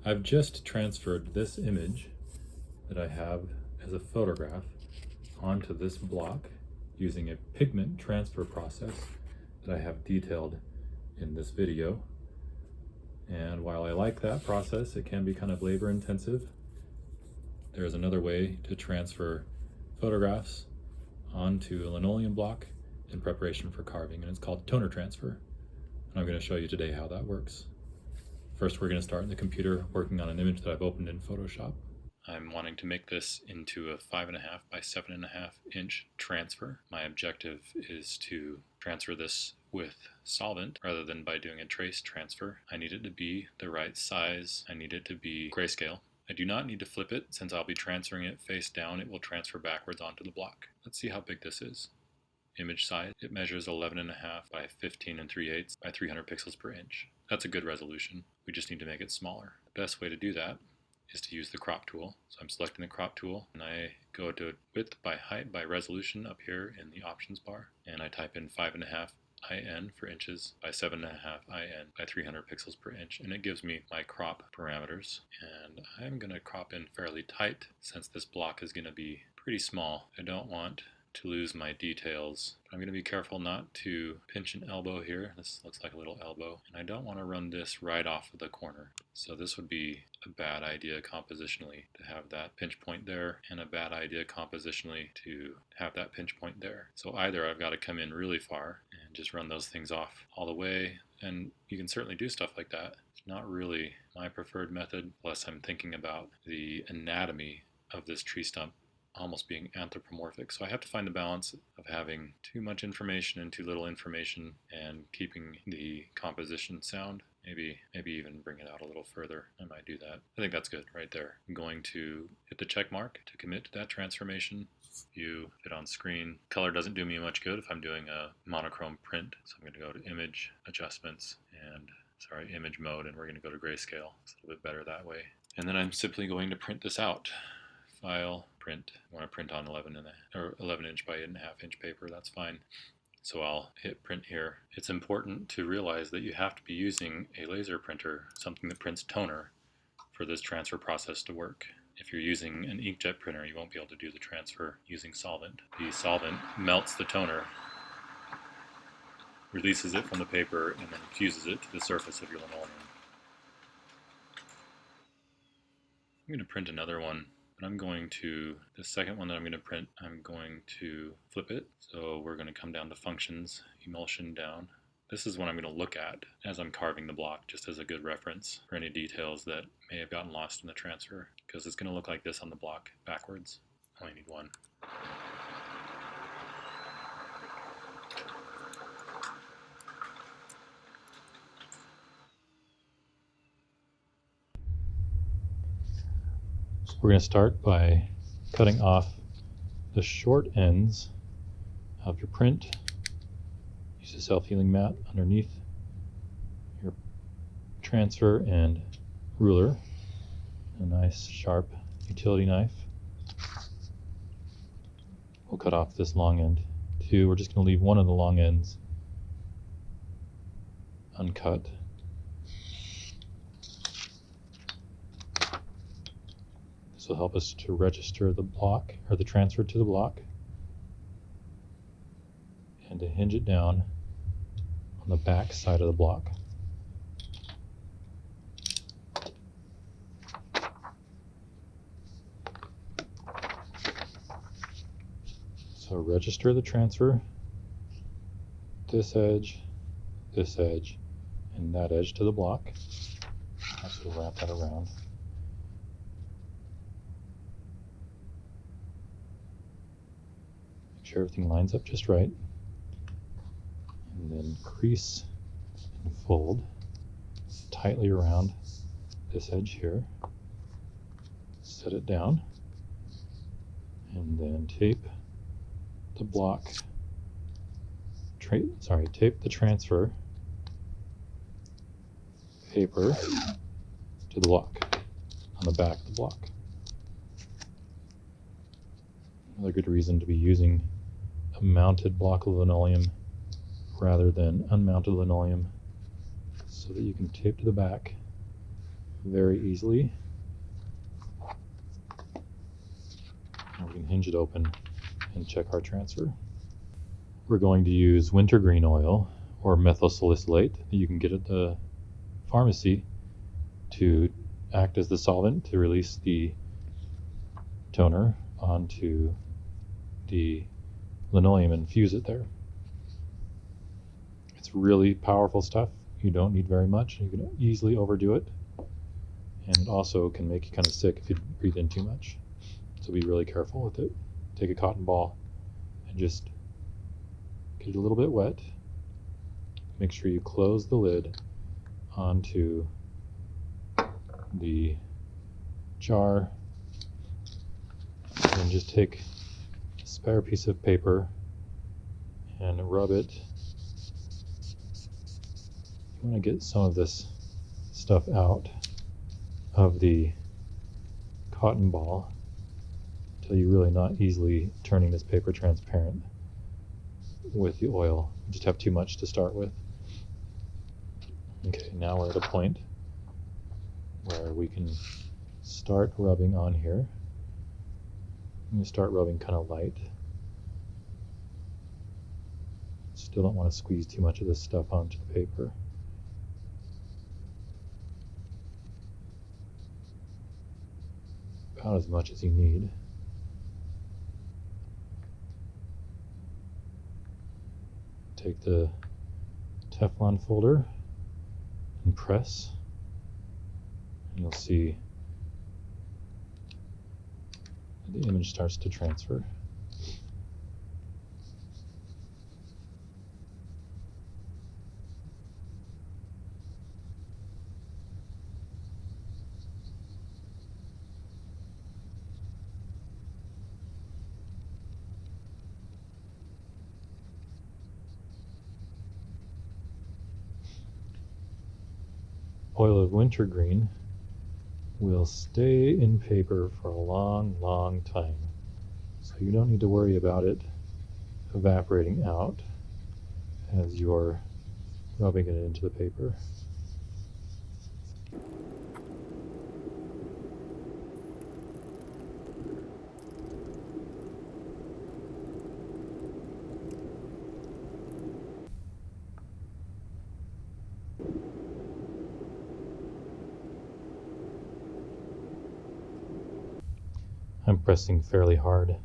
I've just transferred this image that I have as a photograph onto this block using a pigment transfer process that I have detailed in this video. And while I like that process, it can be kind of labor intensive. There's another way to transfer photographs onto a linoleum block in preparation for carving, and it's called toner transfer. And I'm going to show you today how that works. First, we're going to start in the computer working on an image that I've opened in Photoshop. I'm wanting to make this into a 5.5 by 7.5 inch transfer. My objective is to transfer this with solvent rather than by doing a trace transfer. I need it to be the right size. I need it to be grayscale. I do not need to flip it. Since I'll be transferring it face down, it will transfer backwards onto the block. Let's see how big this is. Image size, it measures 11.5 by 15 3/8 by 300 pixels per inch. That's a good resolution. We just need to make it smaller. The best way to do that is to use the crop tool. So I'm selecting the crop tool and I go to width by height by resolution up here in the options bar, and I type in 5.5 IN for inches by 7.5 IN by 300 pixels per inch, and it gives me my crop parameters. And I'm going to crop in fairly tight since this block is going to be pretty small. I don't want to lose my details. I'm going to be careful not to pinch an elbow here. This looks like a little elbow, and I don't want to run this right off of the corner. So this would be a bad idea compositionally to have that pinch point there, and a bad idea compositionally to have that pinch point there. So either I've got to come in really far and just run those things off all the way, and you can certainly do stuff like that. It's not really my preferred method, plus I'm thinking about the anatomy of this tree stump almost being anthropomorphic. So I have to find the balance of having too much information and too little information and keeping the composition sound. Maybe even bring it out a little further. I might do that. I think that's good right there. I'm going to hit the check mark to commit to that transformation. View fit on screen. Color doesn't do me much good if I'm doing a monochrome print. So I'm going to go to image adjustments and image mode, and we're going to go to grayscale. It's a little bit better that way. And then I'm simply going to print this out. File, print. I want to print on 11 inch by 8.5 inch paper. That's fine. So I'll hit print here. It's important to realize that you have to be using a laser printer, something that prints toner, for this transfer process to work. If you're using an inkjet printer, you won't be able to do the transfer using solvent. The solvent melts the toner, releases it from the paper, and then fuses it to the surface of your linoleum. I'm going to print another one. And the second one that I'm going to print, I'm going to flip it. So we're going to come down to functions, emulsion down. This is what I'm going to look at as I'm carving the block, just as a good reference for any details that may have gotten lost in the transfer, because it's going to look like this on the block backwards. I only need one. We're going to start by cutting off the short ends of your print. Use a self-healing mat underneath your transfer and ruler. A nice sharp utility knife. We'll cut off this long end too. We're just going to leave one of the long ends uncut. This will help us to register the block, or the transfer to the block, and to hinge it down on the back side of the block. So register the transfer, this edge, and that edge to the block. Actually wrap that around. Sure everything lines up just right, and then crease and fold tightly around this edge here, set it down, and then tape the block, tape the transfer paper to the block on the back of the block. Another good reason to be using a mounted block of linoleum rather than unmounted linoleum, so that you can tape to the back very easily. And we can hinge it open and check our transfer. We're going to use wintergreen oil or methyl salicylate that you can get at the pharmacy to act as the solvent to release the toner onto the linoleum and fuse it there. It's really powerful stuff. You don't need very much. You can easily overdo it, and it also can make you kind of sick if you breathe in too much. So be really careful with it. Take a cotton ball and just get it a little bit wet. Make sure you close the lid onto the jar, and just take a spare piece of paper and rub it. You want to get some of this stuff out of the cotton ball until you're really not easily turning this paper transparent with the oil. You just have too much to start with. Okay, now we're at a point where we can start rubbing on here. I'm going to start rubbing kind of light. Still don't want to squeeze too much of this stuff onto the paper. About as much as you need. Take the Teflon folder and press, and you'll see that the image starts to transfer. Oil of wintergreen will stay in paper for a long, long time. So you don't need to worry about it evaporating out as you're rubbing it into the paper. I'm pressing fairly hard.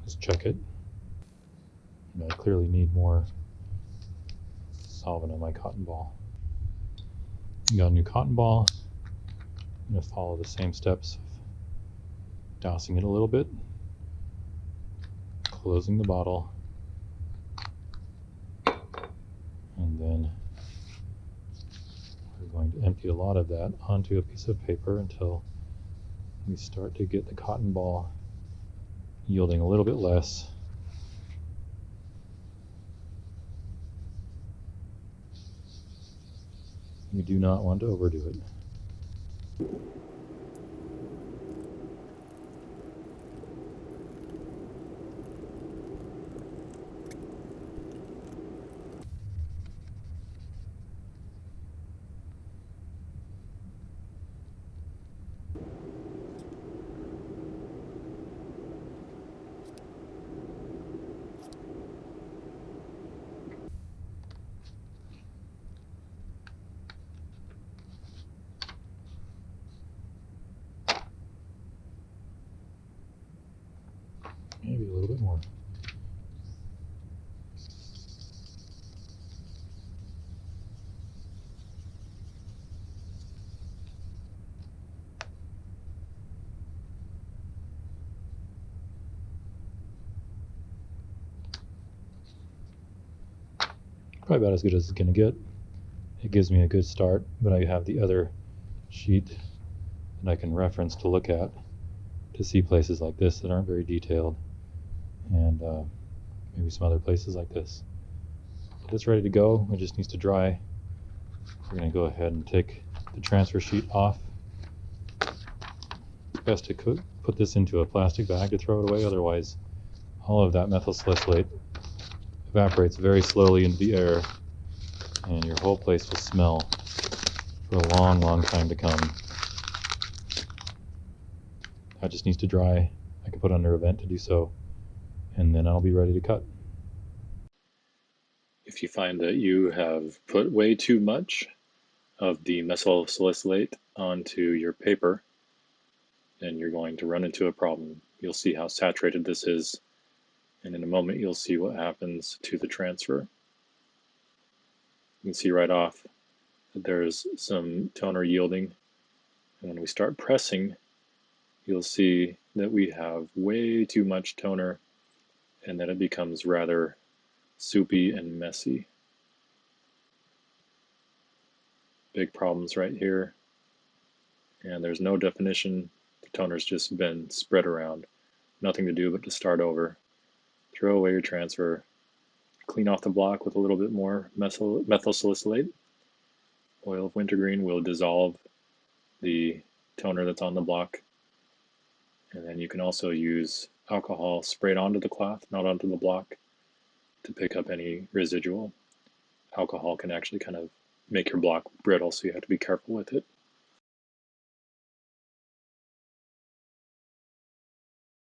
Let's check it. I clearly need more solvent on my cotton ball. Got a new cotton ball. I'm going to follow the same steps of dousing it a little bit, closing the bottle, and then we're going to empty a lot of that onto a piece of paper until we start to get the cotton ball yielding a little bit less. You do not want to overdo it. Maybe a little bit more. Probably about as good as it's going to get. It gives me a good start, but I have the other sheet that I can reference to look at to see places like this that aren't very detailed, and maybe some other places like this. But it's ready to go. It just needs to dry. We're going to go ahead and take the transfer sheet off. It's best to put this into a plastic bag to throw it away, otherwise all of that methyl salicylate evaporates very slowly into the air and your whole place will smell for a long, long time to come. That just needs to dry. I can put under a vent to do so, and then I'll be ready to cut. If you find that you have put way too much of the methyl salicylate onto your paper, then you're going to run into a problem. You'll see how saturated this is, and in a moment you'll see what happens to the transfer. You can see right off that there's some toner yielding, and when we start pressing, you'll see that we have way too much toner and that it becomes rather soupy and messy. Big problems right here, and there's no definition. The toner's just been spread around. Nothing to do but to start over. Throw away your transfer, clean off the block with a little bit more methyl salicylate. Oil of wintergreen will dissolve the toner that's on the block, and then you can also use alcohol sprayed onto the cloth, not onto the block, to pick up any residual. Alcohol can actually kind of make your block brittle, so you have to be careful with it.